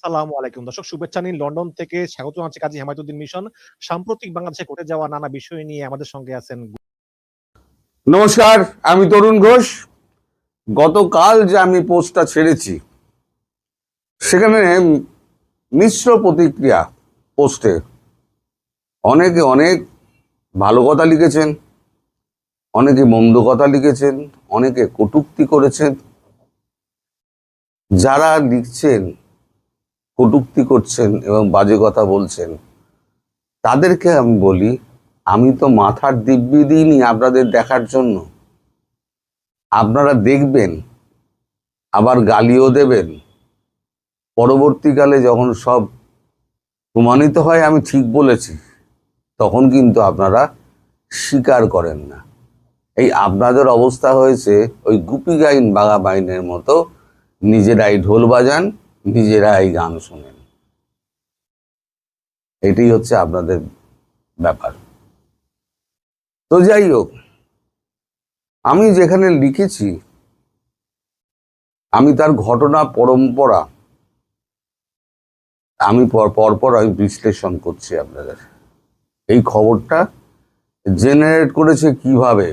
আসসালামু আলাইকুম দর্শক, শুভেচ্ছা নিন লন্ডন থেকে। স্বাগত জানাচ্ছি কাজী হেমায়েতুদ্দিন মিশন। সাম্প্রতিক বাংলাদেশে ঘটে যাওয়া নানা বিষয় নিয়ে আমাদের সঙ্গে আছেন। নমস্কার, আমি তরুণ ঘোষ। গতকাল যে আমি পোস্টটা ছেড়েছি সেখানে মিশ্র প্রতিক্রিয়া। পোস্টে অনেকে অনেক ভালো কথা লিখেছেন, অনেকে মন্দ কথা লিখেছেন, অনেকে কটূক্তি করেছেন। যারা লিখছেন, কটূক্তি করছেন এবং বাজে কথা বলছেন, তাদেরকে আমি বলি, আমি তো মাথার দিব্যি দিইনি আপনাদের দেখার জন্য। আপনারা দেখবেন, আবার গালিও দেবেন। পরবর্তীকালে যখন সব প্রমাণিত হয় আমি ঠিক বলেছি, তখন কিন্তু আপনারা স্বীকার করেন না। এই আপনাদের অবস্থা হয়েছে ওই গুপি গাইন বাঘা বাইনের মতো, নিজেরাই ঢোল বাজান, নিজেরাই গান শোনেন। এটাই হচ্ছে আপনাদের ব্যাপার। তো যাই হোক, আমি যেখানে লিখেছি আমি তার ঘটনা পরম্পরা আমি পরপর আমি বিশ্লেষণ করছি আপনাদের। এই খবরটা জেনারেট করেছে কিভাবে,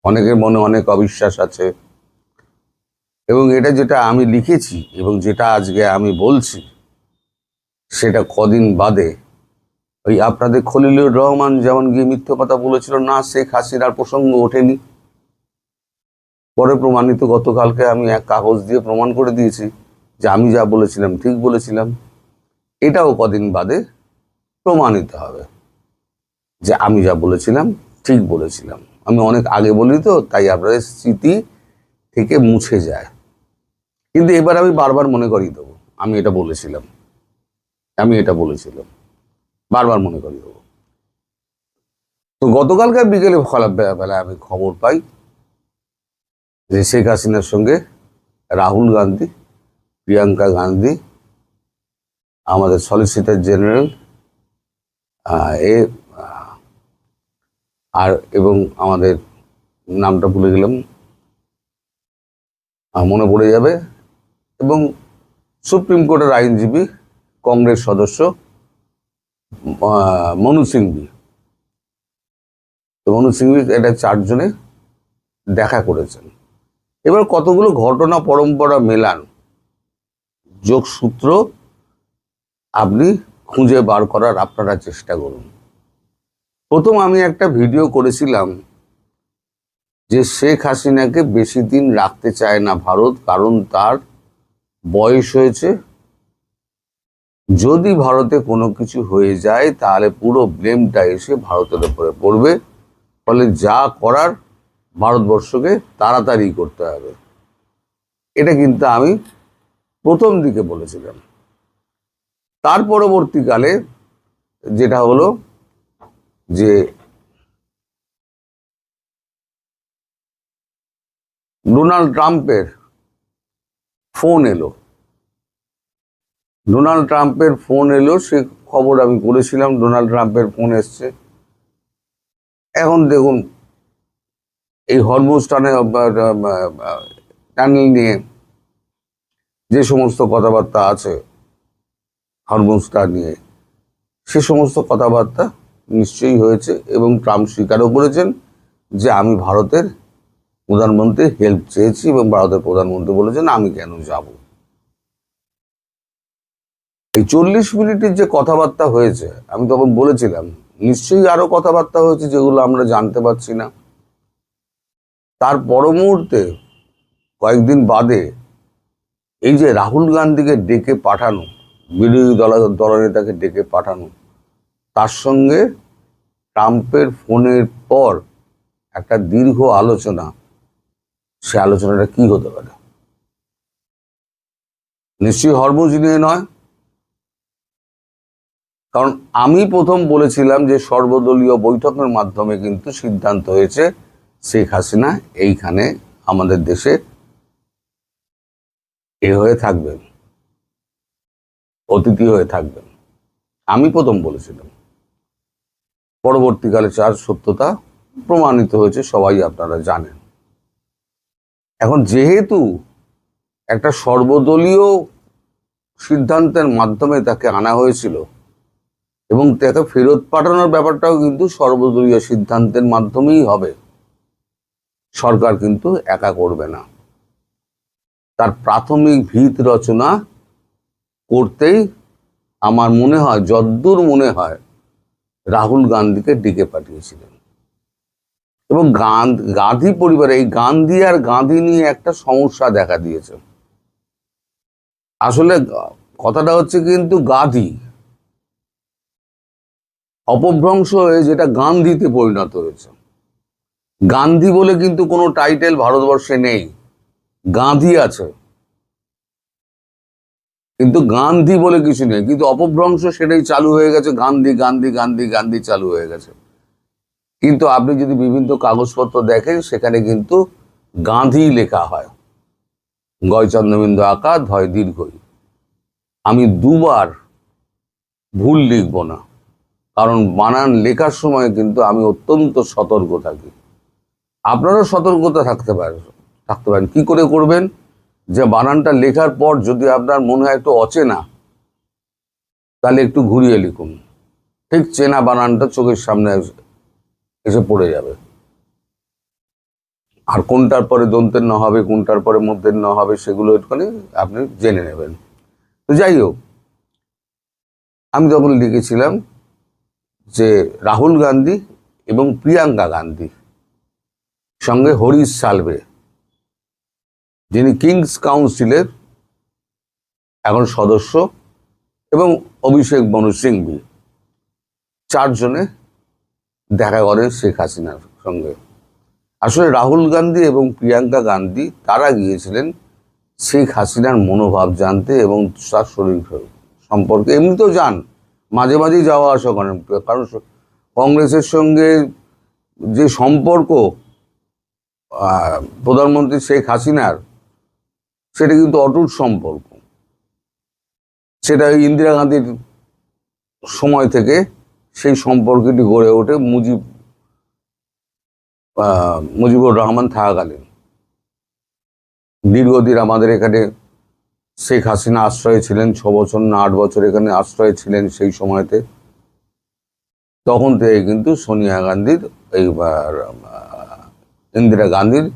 অনেকের মনে অনেক অবিশ্বাস আছে, এবং এটা যেটা আমি লিখেছি এবং যেটা আজকে আমি বলছি সেটা কদিন বাদে ওই আপনাদের খলিলুর রহমান যেমন গিয়ে মিথ্যে কথা বলেছিল, না শেখ হাসিনার প্রসঙ্গ ওঠেনি, পরে প্রমাণিত। গতকালকে আমি এক কাগজ দিয়ে প্রমাণ করে দিয়েছি যে আমি যা বলেছিলাম ঠিক বলেছিলাম। এটাও কদিন বাদে প্রমাণিত হবে যে আমি যা বলেছিলাম ঠিক বলেছিলাম। আমি অনেক আগে বলি তো, তাই আপনাদের স্মৃতি থেকে মুছে যায়। কিন্তু এবার আমি বারবার মনে করিয়ে দেবো আমি এটা বলেছিলাম, বারবার মনে করিয়ে দেবো। তো গতকালকার বিকেলে বেলায় আমি খবর পাই যে শেখ হাসিনার সঙ্গে রাহুল গান্ধী, প্রিয়াঙ্কা গান্ধী, আমাদের সলিসিটর জেনারেল এবং আমাদের নামটা ভুলে গেলাম, মনে পড়ে যাবে, এবং সুপ্রিম কোর্টের আইনজীবী কংগ্রেস সদস্য মনু সিংভি, এটা 4 জনে দেখা করেছেন। এবার কতগুলো ঘটনা পরম্পরা মেলান, যোগসূত্র আপনি খুঁজে বার করার আপনারা চেষ্টা করুন। প্রথম আমি একটা ভিডিও করেছিলাম যে শেখ হাসিনাকে বেশি দিন রাখতে চায় না ভারত, কারণ তার বয়স হয়েছে। যদি ভারতে কোনো কিছু হয়ে যায় তাহলে পুরো ব্লেমটা এসে ভারতের উপরে পড়বে, ফলে যা করার ভারতবর্ষকে তাড়াতাড়ি করতে হবে। এটা কিন্তু আমি প্রথম দিকে বলেছিলাম। তার পরবর্তীকালে যেটা হলো যে ডোনাল্ড ট্রাম্পের ফোন এলো, সে খবর আমি করেছিলাম। ডোনাল্ড ট্রাম্পের ফোন এসছে। এখন দেখুন, এই হরমুজ টানেল নিয়ে যে সমস্ত কথাবার্তা আছে, হরমুজটা নিয়ে সে সমস্ত কথাবার্তা নিশ্চয়ই হয়েছে, এবং ট্রাম্প স্বীকারও করেছেন যে আমি ভারতের প্রধানমন্ত্রীর হেল্প চেয়েছি, এবং ভারতের প্রধানমন্ত্রী বলেছেন আমি কেন যাব। এই 40 মিনিটের যে কথাবার্তা হয়েছে, আমি তখন বলেছিলাম নিশ্চয়ই আরো কথাবার্তা হয়েছে যেগুলো আমরা জানতে পারছি না। তার পর মুহূর্তে কয়েকদিন বাদে এই যে রাহুল গান্ধীকে ডেকে পাঠানো, বিরোধী দলনেতাকে ডেকে পাঠানো, তার সঙ্গে ট্রাম্পের ফোনের পর একটা দীর্ঘ আলোচনা, সে আলোচনাটা কি হতে পারে? নিশ্চয়ই হরমুজ নিয়ে নয়, কারণ আমি প্রথম বলেছিলাম যে সর্বদলীয় বৈঠকের মাধ্যমে কিন্তু সিদ্ধান্ত হয়েছে শেখ হাসিনা এইখানে আমাদের দেশে হয়ে থাকবেন, অতিথি হয়ে থাকবেন। আমি প্রথম বলেছিলাম। পরবর্তীকালে তার সত্যতা প্রমাণিত হয়েছে, সবাই আপনারা জানেন। এখন যেহেতু একটা সর্বদলীয় সিদ্ধান্তের মাধ্যমে তাকে আনা হয়েছিল এবং তাকে ফেরত পাঠানোর ব্যাপারটাও কিন্তু সর্বদলীয় সিদ্ধান্তের মাধ্যমেই হবে। সরকার কিন্তু একা করবে না। তার প্রাথমিক ভিত রচনা করতেই আমার মনে হয়, যদ্দূর মনে হয়, রাহুল গান্ধীকে ডেকে পাঠিয়েছিলেন। এবং গান্ধী পরিবারে এই গান্ধী আর গান্ধী নিয়ে একটা সমস্যা দেখা দিয়েছে। আসলে কথাটা হচ্ছে কিন্তু গান্ধী অপভ্রংশ হয়ে যেটা গান্ধীতে পরিণত হয়েছে। গান্ধী বলে কিন্তু কোনো টাইটেল ভারতবর্ষে নেই, গান্ধী আছে, কিন্তু গান্ধী বলে কিছু নেই। কিন্তু অপভ্রংশ সেটাই চালু হয়ে গেছে, গান্ধী গান্ধী গান্ধী গান্ধী চালু হয়ে গেছে। কিন্তু আপনি যদি বিভিন্ন কাগজপত্র দেখেন, সেখানে কিন্তু গান্ধী লেখা হয়, গয় চন্দ্রবিন্দু আঁকা, ধয় দীর্ঘই। আমি দুবার ভুল লিখব না, কারণ বানান লেখার সময় কিন্তু আমি অত্যন্ত সতর্ক থাকি। আপনারাও সতর্কতা থাকতে পারেন। কি করে করবেন? যে বানানটা লেখার পর যদি আপনার মনে হয় একটু অচেনা, তাহলে একটু ঘুরিয়ে লিখুন। ঠিক চেনা বানানটা চোখের সামনে এসে পড়ে যাবে। আর কোনটার পরে দন্তের ন হবে, কোনটার পরে মধ্যের ন হবে, সেগুলো একটুখানি আপনি জেনে নেবেন। তো যাই হোক, আমি তখন লিখেছিলাম যে রাহুল গান্ধী এবং প্রিয়াঙ্কা গান্ধী সঙ্গে হরিশ সালভে, যিনি কিংস কাউন্সিলের এখন সদস্য, এবং অভিষেক মনু সিংভি, চারজনে দেখা করেন শেখ হাসিনার সঙ্গে। আসলে রাহুল গান্ধী এবং প্রিয়াঙ্কা গান্ধী তারা গিয়েছিলেন শেখ হাসিনার মনোভাব জানতে এবং তার শরীর সম্পর্কে। এমনিতেও যান, মাঝে মাঝেই যাওয়া আসা করেন, কারণ কংগ্রেসের সঙ্গে যে সম্পর্ক প্রধানমন্ত্রী শেখ হাসিনার, সেটা কিন্তু অটুট সম্পর্ক। সেটা ইন্দিরা গান্ধীর সময় থেকে সেই সম্পর্কটি গড়ে ওঠে মুজিবুর রহমান থাকাকালীন। দীর্ঘদিন আমাদের এখানে শেখ হাসিনা আশ্রয়ে ছিলেন, 6 বছর না 8 বছর এখানে আশ্রয়ে ছিলেন। সেই সময়তে তখন থেকে কিন্তু সোনিয়া গান্ধীর ইন্দিরা গান্ধীর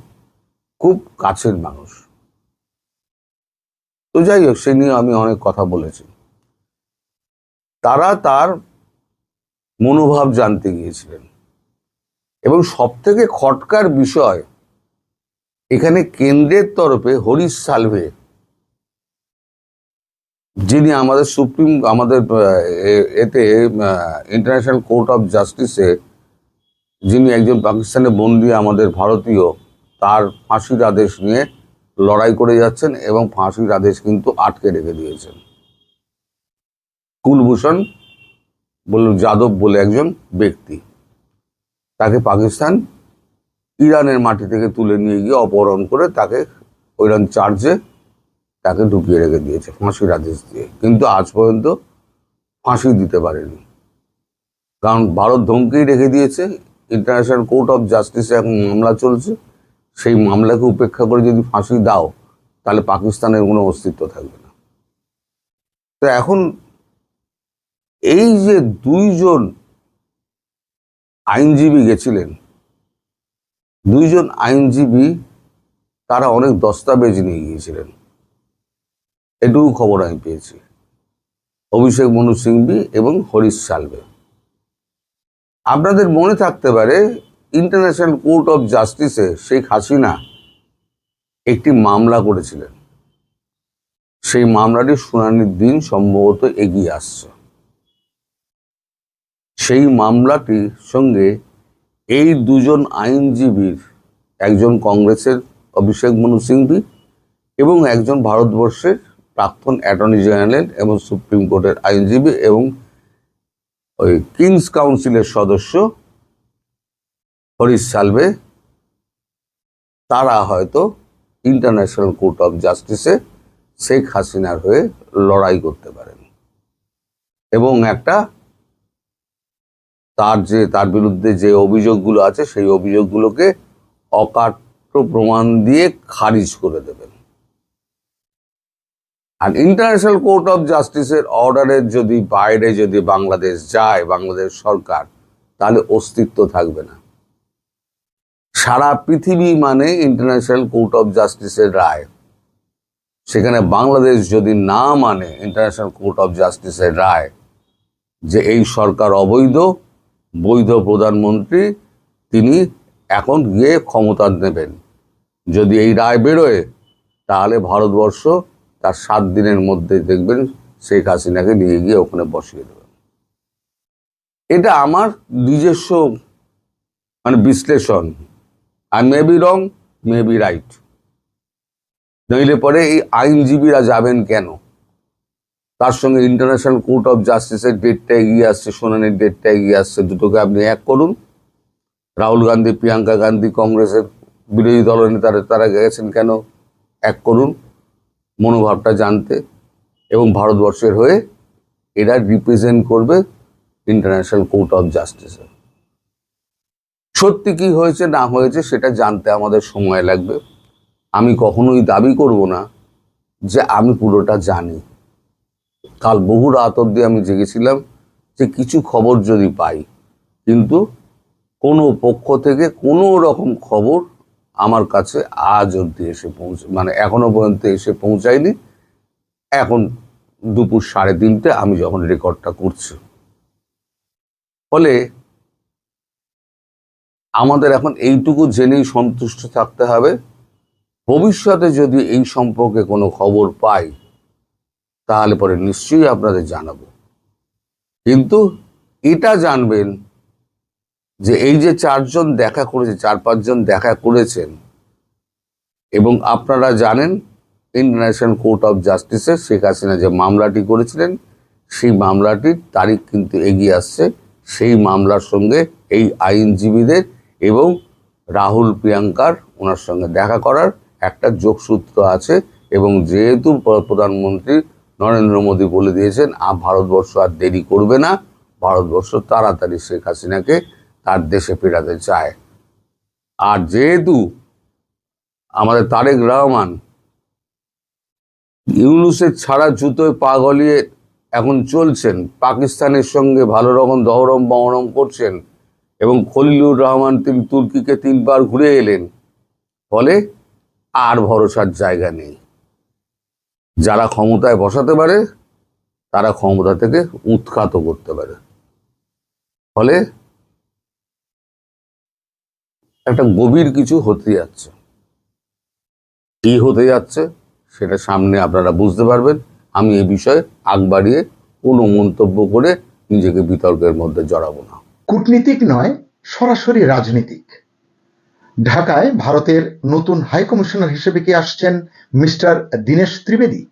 খুব কাছের মানুষ। তো যাই হোক, সে নিয়ে আমি অনেক কথা বলেছি। তারা তার মনোভাব জানতে গিয়েছিলেন, এবং সব থেকে খটকার বিষয়, এখানে কেন্দ্রের তরফে হরিশ সালভে, যিনি আমাদের এতে ইন্টারন্যাশনাল কোর্ট অফ জাস্টিসে যিনি একজন পাকিস্তানে বন্দী আমাদের ভারতীয়, তার ফাঁসির আদেশ নিয়ে লড়াই করে যাচ্ছেন, এবং ফাঁসির আদেশ কিন্তু আটকে রেখে দিয়েছেন। কুলভূষণ যাদব বলে একজন ব্যক্তি, তাকে পাকিস্তান ইরানের মাটি থেকে তুলে নিয়ে গিয়ে অপহরণ করে তাকে ওইরকম চার্জে তাকে ঢুকিয়ে রেখে দিয়েছে ফাঁসির আদেশ দিয়ে। কিন্তু আজ পর্যন্ত ফাঁসি দিতে পারেনি, কারণ ভারত ধমকেই রেখে দিয়েছে। ইন্টারন্যাশনাল কোর্ট অফ জাস্টিসে এখন মামলা চলছে, সেই মামলাকে উপেক্ষা করে যদি ফাঁসি দাও, তাহলে পাকিস্তানের কোনো অস্তিত্ব থাকবে না। তো এখন এই যে 2 জন আইনজীবী গেছিলেন, 2 জন আইনজীবী তারা অনেক দস্তাবেজ নিয়ে গিয়েছিলেন, এটুকু খবর আমি পেয়েছি, অভিষেক মনু সিংভি এবং হরিশ সালভে। আপনাদের মনে থাকতে পারে, ইন্টারন্যাশনাল কোর্ট অফ জাস্টিসে শেখ হাসিনা একটি মামলা করেছিলেন। সেই মামলাটির শুনানির দিন সম্ভবত এগিয়ে আসছে। সেই মামলাটির সঙ্গে এই 2 জন আইনজীবীর, একজন কংগ্রেসের অভিষেক মনু সিংভি এবং একজন ভারতবর্ষের প্রাক্তন অ্যাটর্নি জেনারেল এবং সুপ্রিম কোর্টের আইনজীবী এবং ওই কিংস কাউন্সিলের সদস্য হরিশ সালভে, তারা হয়তো ইন্টারন্যাশনাল কোর্ট অফ জাস্টিসে শেখ হাসিনার হয়ে লড়াই করতে পারেন, এবং তার বিরুদ্ধে যে অভিযোগগুলো আছে সেই অভিযোগগুলোকে অকাট্য প্রমাণ দিয়ে খারিজ করে দেবেন। আর ইন্টারন্যাশনাল কোর্ট অফ জাস্টিসের অর্ডারের যদি বাইরে যদি বাংলাদেশ যায়, বাংলাদেশ সরকার, তাহলে অস্তিত্ব থাকবে না। সারা পৃথিবী মানে ইন্টারন্যাশনাল কোর্ট অফ জাস্টিসের রায়। সেখানে বাংলাদেশ যদি না মানে ইন্টারন্যাশনাল কোর্ট অফ জাস্টিসের রায় যে এই সরকার অবৈধ, বৈধ প্রধানমন্ত্রী তিনি এখন গিয়ে ক্ষমতা নেবেন, যদি এই রায় বেরোয়, তাহলে ভারতবর্ষ তার 7 দিনের মধ্যে দেখবেন শেখ হাসিনাকে নিয়ে গিয়ে ওখানে বসিয়ে দেবেন। এটা আমার নিজস্ব বিশ্লেষণ। I may be wrong, may be right. নইলে পরে এই আইনজীবীরা যাবেন কেন? তার সঙ্গে ইন্টারন্যাশনাল কোর্ট অফ জাস্টিসের ডেটটা এগিয়ে আসছে, শুনানির ডেটটা এগিয়ে আসছে, দুটোকে আপনি এক করুন। রাহুল গান্ধী, প্রিয়াঙ্কা গান্ধী, কংগ্রেসের বিরোধী দলনেতারা তারা গেছেন কেন? এক করুন মনোভাবটা জানতে, এবং ভারতবর্ষের হয়ে এরা রিপ্রেজেন্ট করবে ইন্টারন্যাশনাল কোর্ট অফ জাস্টিসে। সত্যি কি হয়েছে না হয়েছে সেটা জানতে আমাদের সময় লাগবে। আমি কখনোই দাবি করব না যে আমি পুরোটা জানি। কাল বহু রাত অবধি আমি জেগেছিলাম যে কিছু খবর যদি পাই, কিন্তু কোনো পক্ষ থেকে কোনো রকম খবর আমার কাছে আজ অবধি এসে এখনো পর্যন্ত এসে পৌঁছায়নি। এখন দুপুর 3:30 আমি যখন রেকর্ডটা করছি। ফলে আমাদের এখন এইটুকু জেনেই সন্তুষ্ট থাকতে হবে, ভবিষ্যতে যদি এই সম্পর্কে কোনো খবর পাই তাহলে পরে নিশ্চয়ই আপনাদের জানাবো। কিন্তু এটা জানবেন যে এই যে 4 জন দেখা করেছে, 4-5 জন দেখা করেছেন, এবং আপনারা জানেন ইন্টারন্যাশনাল কোর্ট অফ জাস্টিসে শেখ হাসিনা যে মামলাটি করেছিলেন, সেই মামলাটির তারিখ কিন্তু এগিয়ে আসছে। সেই মামলার সঙ্গে এই আইনজীবীদের এবং রাহুল, প্রিয়াঙ্কার ওনার সঙ্গে দেখা করার একটা যোগসূত্র আছে। এবং যেহেতু প্রধানমন্ত্রী নরেন্দ্র মোদী বলে দিয়েছেন ভারতবর্ষ আর দেরি করবে না, ভারতবর্ষ তাড়াতাড়ি শেখ হাসিনাকে তার দেশে ফেরাতে চায়। আর যেহেতু আমাদের তারেক রহমান ইউনূসের ছাড়া জুতোয় পা গলিয়ে এখন চলছেন, পাকিস্তানের সঙ্গে ভালো রকম দহরম বহরম করছেন, এবং খলিলুর রহমান তিনি তুর্কিকে 3 বার ঘুরে এলেন, ফলে আর ভরসার জায়গা নেই। যারা ক্ষমতায় বসাতে পারে তারা ক্ষমতা থেকে উৎখাত করতে পারে। ফলে একটা গভীর কিছু হতে যাচ্ছে। কি হতে যাচ্ছে সেটা সামনে আপনারা বুঝতে পারবেন। আমি এই বিষয়ে আগ বাড়িয়ে কোনো মন্তব্য করে নিজেকে বিতর্কের মধ্যে জড়াবো না। কূটনীতিক নয়, সরাসরি রাজনীতিক। ঢাকায় ভারতের নতুন হাই কমিশনার হিসেবে কি আসছেন মিস্টার দীনেশ ত্রিবেদী?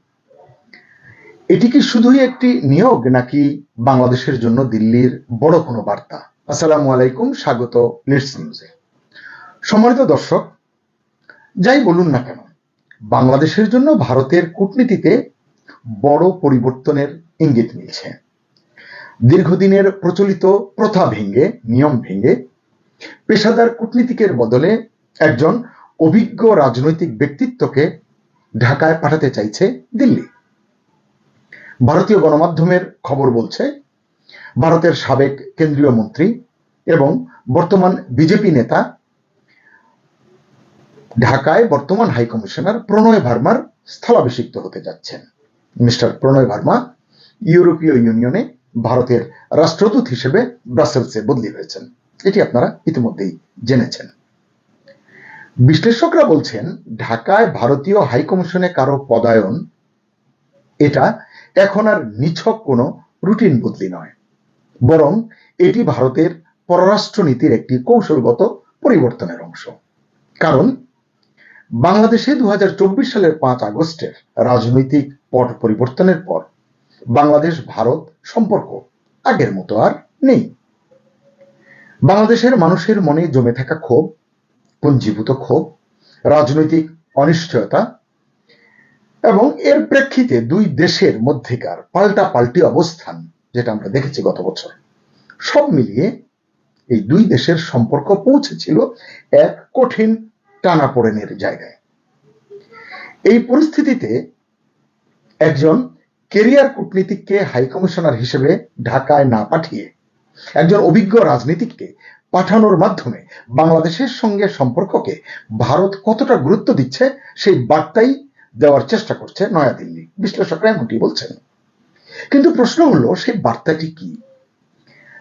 এটি কি শুধুই একটি নিয়োগ, নাকি বাংলাদেশের জন্য দিল্লির বড় কোনো বার্তা? আসসালামু আলাইকুম, স্বাগত নিটস নিউজে। সম্মানিত দর্শক, যাই বলুন না কেন, বাংলাদেশের জন্য ভারতের কূটনীতিতে বড় পরিবর্তনের ইঙ্গিত মিলছে। দীর্ঘদিনের প্রচলিত প্রথা ভেঙে, নিয়ম ভেঙে পেশাদার কূটনীতিকের বদলে একজন অভিজ্ঞ রাজনৈতিক ব্যক্তিত্বকে ঢাকায় পাঠাতে চাইছে দিল্লি। ভারতীয় গণমাধ্যমের খবর বলছে, ভারতের সাবেক কেন্দ্রীয় মন্ত্রী এবং বর্তমান বিজেপি নেতা ঢাকায় বর্তমান হাই কমিশনার প্রণয় ভার্মার স্থলাভিষিক্ত হতে যাচ্ছেন। মিস্টার প্রণয় ভার্মা ইউরোপীয় ইউনিয়নে ভারতের রাষ্ট্রদূত হিসেবে ব্রাসেলসে বদলি হয়েছেন। এটি আপনারা ইতিমধ্যেই জেনেছেন। বিশ্লেষকরা বলছেন, ঢাকায় ভারতীয় হাই কমিশনে কারো পদায়ন এটা এখন আর নিছক কোনো রুটিন বদলি নয়, বরং এটি ভারতের পররাষ্ট্রনীতির একটি কৌশলগত পরিবর্তনের অংশ। কারণ বাংলাদেশে 2024 সালের 5 আগস্টের রাজনৈতিক পট পরিবর্তনের পর বাংলাদেশ ভারত সম্পর্ক আগের মতো আর নেই। বাংলাদেশের মানুষের মনে জমে থাকা ক্ষোভ, পুঞ্জীভূত ক্ষোভ, রাজনৈতিক অনিশ্চয়তা এবং এর প্রেক্ষিতে দুই দেশের মধ্যেকার পাল্টাপাল্টি অবস্থান, যেটা আমরা দেখেছি গত বছর, সব মিলিয়ে এই দুই দেশের সম্পর্ক পৌঁছেছিল এক কঠিন টানাপোড়েনের জায়গায়। এই পরিস্থিতিতে একজন কেরিয়ার কূটনীতিককে হাইকমিশনার হিসেবে ঢাকায় না পাঠিয়ে একজন অভিজ্ঞ রাজনীতিককে পাঠানোর মাধ্যমে বাংলাদেশের সঙ্গে সম্পর্ককে ভারত কতটা গুরুত্ব দিচ্ছে সেই বার্তাই দেওয়ার চেষ্টা করছে নয়াদিল্লি, বিশ্লেষকরা এমনটি বলছেন। কিন্তু প্রশ্ন হলো সেই বার্তাটি কি?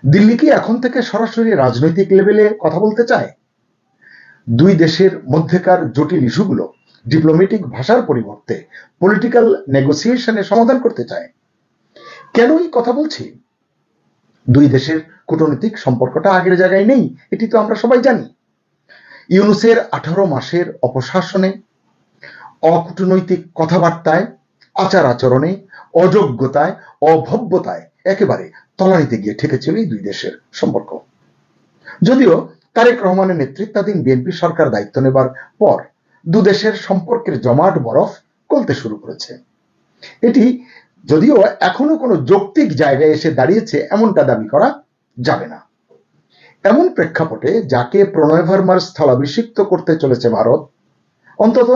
দিল্লি কি এখন থেকে সরাসরি রাজনৈতিক লেভেলে কথা বলতে চায়? দুই দেশের মধ্যেকার জটিল ইস্যুগুলো ডিপ্লোম্যাটিক ভাষার পরিবর্তে পলিটিক্যাল নেগোসিয়েশনে সমাধান করতে চায়? কেনই কথা বলছি? দুই দেশের কূটনৈতিক সম্পর্কটা আগের জায়গায় নেই, এটি তো আমরা সবাই জানি। ইউনূসের 18 মাসের অপশাসনে, অকূটনৈতিক কথাবার্তায়, আচার আচরণে, অযোগ্যতায়, অভব্যতায় একেবারে তলানিতে গিয়ে ঠেকেছিল এই দুই দেশের সম্পর্ক। যদিও তারেক রহমানের নেতৃত্বাধীন বিএনপি সরকার দায়িত্ব নেবার পর দু দেশের সম্পর্কের জমাট বরফ গলতে শুরু করেছে। এটি যদিও এখনো কোনো যৌক্তিক জায়গায় এসে দাঁড়িয়েছে এমনটা দাবি করা যাবে না। এমন প্রেক্ষাপটে যাকে প্রণয় ভার্মার স্থলাভিষিক্ত করতে চলেছে ভারত, অন্তত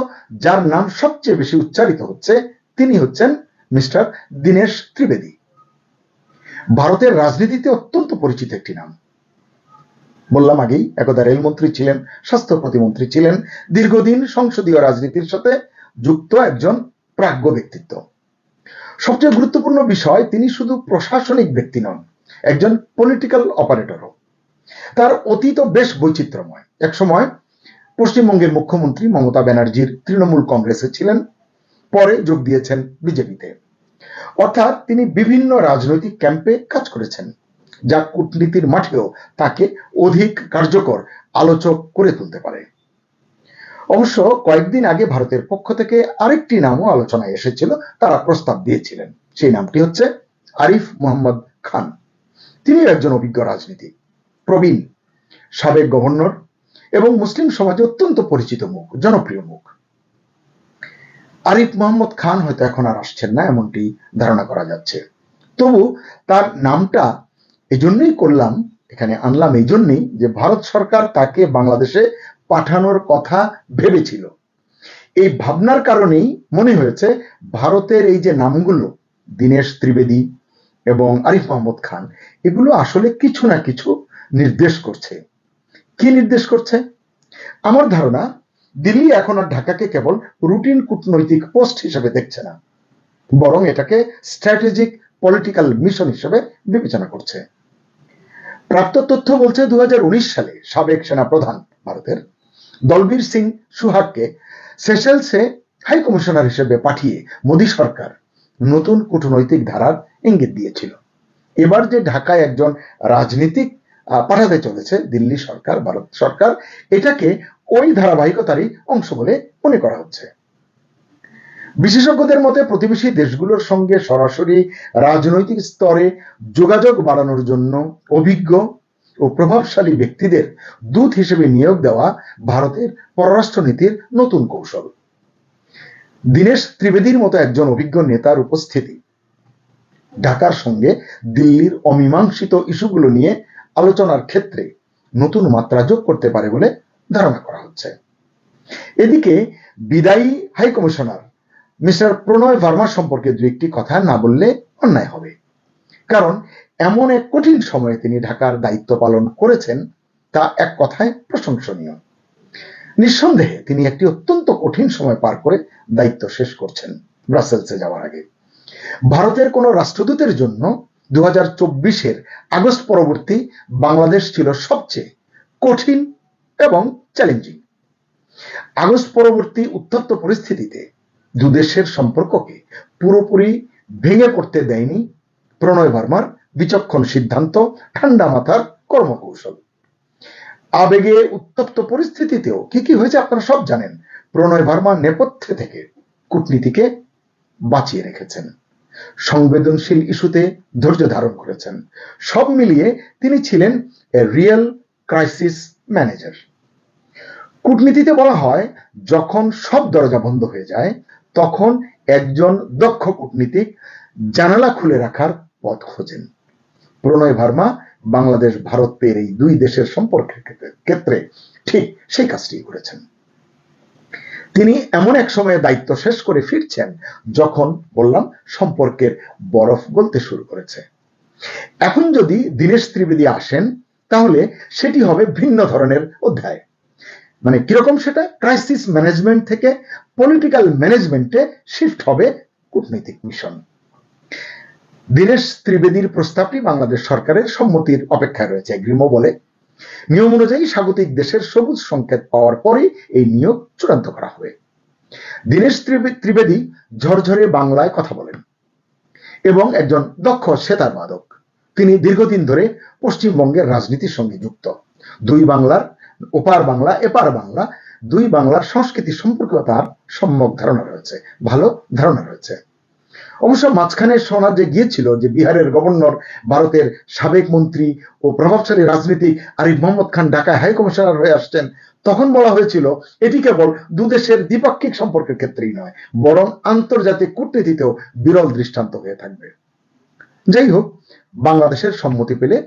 যার নাম সবচেয়ে বেশি উচ্চারিত হচ্ছে, তিনি হচ্ছেন মিস্টার দীনেশ ত্রিবেদী। ভারতের রাজনীতিতে অত্যন্ত পরিচিত একটি নাম। বললাম আগেই, একদা রেলমন্ত্রী ছিলেন, স্বাস্থ্য প্রতিমন্ত্রী ছিলেন, দীর্ঘদিন সংসদীয় রাজনীতির সাথে যুক্ত একজন প্রাজ্ঞ ব্যক্তিত্ব। সবচেয়ে গুরুত্বপূর্ণ বিষয়, তিনি শুধু প্রশাসনিক ব্যক্তি নন, একজন পলিটিক্যাল অপারেটরও। তার অতীত বেশ বৈচিত্র্যময়। একসময় পশ্চিমবঙ্গের মুখ্যমন্ত্রী মমতা ব্যানার্জির তৃণমূল কংগ্রেসে ছিলেন, পরে যোগ দিয়েছেন বিজেপিতে। অর্থাৎ তিনি বিভিন্ন রাজনৈতিক ক্যাম্পে কাজ করেছেন, যা কূটনীতির মাঠেও তাকে অধিক কার্যকর আলোচক করে তুলতে পারে। অবশ্য কয়েকদিন আগে ভারতের পক্ষ থেকে আরেকটি নামও আলোচনায় এসেছিল, তারা প্রস্তাব দিয়েছিলেন। সেই নামটি হচ্ছে আরিফ মোহাম্মদ খান। তিনি একজন অভিজ্ঞ রাজনীতিক, প্রবীণ, সাবেক গভর্নর এবং মুসলিম সমাজে অত্যন্ত পরিচিত মুখ, জনপ্রিয় মুখ। আরিফ মোহাম্মদ খান হয়তো এখন আর আসছেন না, এমনটি ধারণা করা যাচ্ছে। তবু তার নামটা এজন্যই করলাম, এখানে আনলাম এই জন্যই যে ভারত সরকার তাকে বাংলাদেশে পাঠানোর কথা ভেবেছিল। এই ভাবনার কারণেই মনে হয়েছে ভারতের এই যে নামগুলো, দীনেশ ত্রিবেদী এবং আরিফ মোহাম্মদ খান, এগুলো আসলে কিছু না কিছু নির্দেশ করছে। কি নির্দেশ করছে? আমার ধারণা, দিল্লি এখন আর ঢাকাকে কেবল রুটিন কূটনৈতিক পোস্ট হিসেবে দেখছে না, বরং এটাকে স্ট্র্যাটেজিক পলিটিক্যাল মিশন হিসেবে বিবেচনা করছে। প্রাপ্ত তথ্য বলছে 2019 সালে সাবেক সেনাপ্রধান ভারতের দলবীর সিং সুহাগকে সেশেলসে হাই কমিশনার হিসেবে পাঠিয়ে মোদী সরকার নতুন কূটনৈতিক ধারার ইঙ্গিত দিয়েছিল। এবার যে ঢাকায় একজন রাজনীতিক পাঠাতে চলেছে দিল্লি সরকার, ভারত সরকার, এটাকে ওই ধারাবাহিকতারই অংশ বলে মনে করা হচ্ছে। বিশেষজ্ঞদের মতে প্রতিবেশী দেশগুলোর সঙ্গে সরাসরি রাজনৈতিক স্তরে যোগাযোগ বাড়ানোর জন্য অভিজ্ঞ ও প্রভাবশালী ব্যক্তিদের দূত হিসেবে নিয়োগ দেওয়া ভারতের পররাষ্ট্রনীতির নতুন কৌশল। দীনেশ ত্রিবেদীর মতো একজন অভিজ্ঞ নেতার উপস্থিতি ঢাকার সঙ্গে দিল্লির অমীমাংসিত ইস্যুগুলো নিয়ে আলোচনার ক্ষেত্রে নতুন মাত্রা যোগ করতে পারে বলে ধারণা করা হচ্ছে। এদিকে বিদায়ী হাই কমিশনার মিস্টার প্রণয় ভার্মা সম্পর্কে দু একটি কথা না বললে অন্যায় হবে, কারণ এমন এক কঠিন সময়ে তিনি ঢাকার দায়িত্ব পালন করেছেন, তা এক কথায় প্রশংসনীয়। নিঃসন্দেহে তিনি একটি অত্যন্ত কঠিন সময় পার করে দায়িত্ব শেষ করছেন ব্রাসেলসে যাওয়ার আগে। ভারতের কোন রাষ্ট্রদূতের জন্য 2024-এর আগস্ট পরবর্তী বাংলাদেশ ছিল সবচেয়ে কঠিন এবং চ্যালেঞ্জিং। আগস্ট পরবর্তী উত্তপ্ত পরিস্থিতিতে দুদেশের সম্পর্ককে পুরোপুরি ভেঙে পড়তে দেয়নি প্রণয় ভার্মার বিচক্ষণ সিদ্ধান্ত, ঠান্ডা মাথার কর্মকৌশল। আবেগে উত্তপ্ত পরিস্থিতিতেও কি কি হয়েছে আপনারা সব জানেন। প্রণয় ভার্মা নেপথ্যে থেকে কূটনীতিকে বাঁচিয়ে রেখেছেন, সংবেদনশীল ইস্যুতে ধৈর্য ধারণ করেছেন। সব মিলিয়ে তিনি ছিলেন এ রিয়েল ক্রাইসিস ম্যানেজার। কূটনীতিতে বলা হয়, যখন সব দরজা বন্ধ হয়ে যায় তখন একজন দক্ষ কূটনীতিক জানালা খুলে রাখার পথ খোঁজেন। প্রণয় ভার্মা বাংলাদেশ ভারতের এই দুই দেশের সম্পর্কের ক্ষেত্রে ঠিক সেই কাজটি করেছেন। তিনি এমন এক সময়ে দায়িত্ব শেষ করে ফিরছেন যখন বললাম সম্পর্কের বরফ গলতে শুরু করেছে। এখন যদি দীনেশ ত্রিবেদী আসেন তাহলে সেটি হবে ভিন্ন ধরনের অধ্যায়। মানে কিরকম সেটা? ক্রাইসিস ম্যানেজমেন্ট থেকে পলিটিক্যাল ম্যানেজমেন্টে শিফট হবে কূটনৈতিক মিশন। দীনেশ ত্রিবেদীর প্রস্তাবটি বাংলাদেশ সরকারের সম্মতির অপেক্ষায় রয়েছে। গ্রিমো বলে নিয়ম অনুযায়ী স্বাগতিক দেশের সবুজ সংকেত পাওয়ার পরে এই নিয়োগ চূড়ান্ত করা হবে। দীনেশ ত্রিবেদী ঝরঝরে বাংলায় কথা বলেন এবং একজন দক্ষ সেতার বাদক। তিনি দীর্ঘদিন ধরে পশ্চিমবঙ্গের রাজনীতির সঙ্গে যুক্ত। দুই বাংলার, ওপার বাংলা এপার বাংলা, দুই বাংলার সংস্কৃতি সম্পর্কে তার সম্যক ধারণা রয়েছে, ভালো ধারণা রয়েছে। অবশ্য মাঝখানে শোনা যে গিয়েছিল যে বিহারের গভর্নর, ভারতের সাবেক মন্ত্রী ও প্রভাবশালী রাজনীতিক আরিফ মোহাম্মদ খান ঢাকায় হাই কমিশনার হয়ে আসছেন, তখন বলা হয়েছিল এটি কেবল দুদেশের দ্বিপাক্ষিক সম্পর্কের ক্ষেত্রেই নয়, বরং আন্তর্জাতিক কূটনীতিতেও বিরল দৃষ্টান্ত হয়ে থাকবে। যাই হোক, বাংলাদেশের সম্মতি পেলে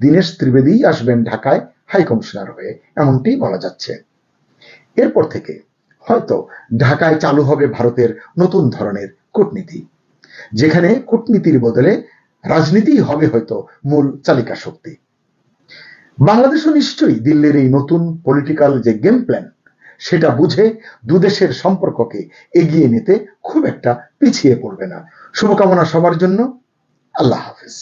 দীনেশ ত্রিবেদী আসবেন ঢাকায় হাই কমিশনার হয়ে, এমনটি বলা যাচ্ছে। এরপর থেকে হয়তো ঢাকায় চালু হবে ভারতের নতুন ধরনের কূটনীতি, যেখানে কূটনীতির বদলে রাজনীতি হবে হয়তো মূল চালিকা শক্তি। বাংলাদেশও নিশ্চয়ই দিল্লির এই নতুন পলিটিক্যাল যে গেম প্ল্যান সেটা বুঝে দুদেশের সম্পর্ককে এগিয়ে নিতে খুব একটা পিছিয়ে পড়বে না। শুভকামনা সবার জন্য। আল্লাহ হাফেজ।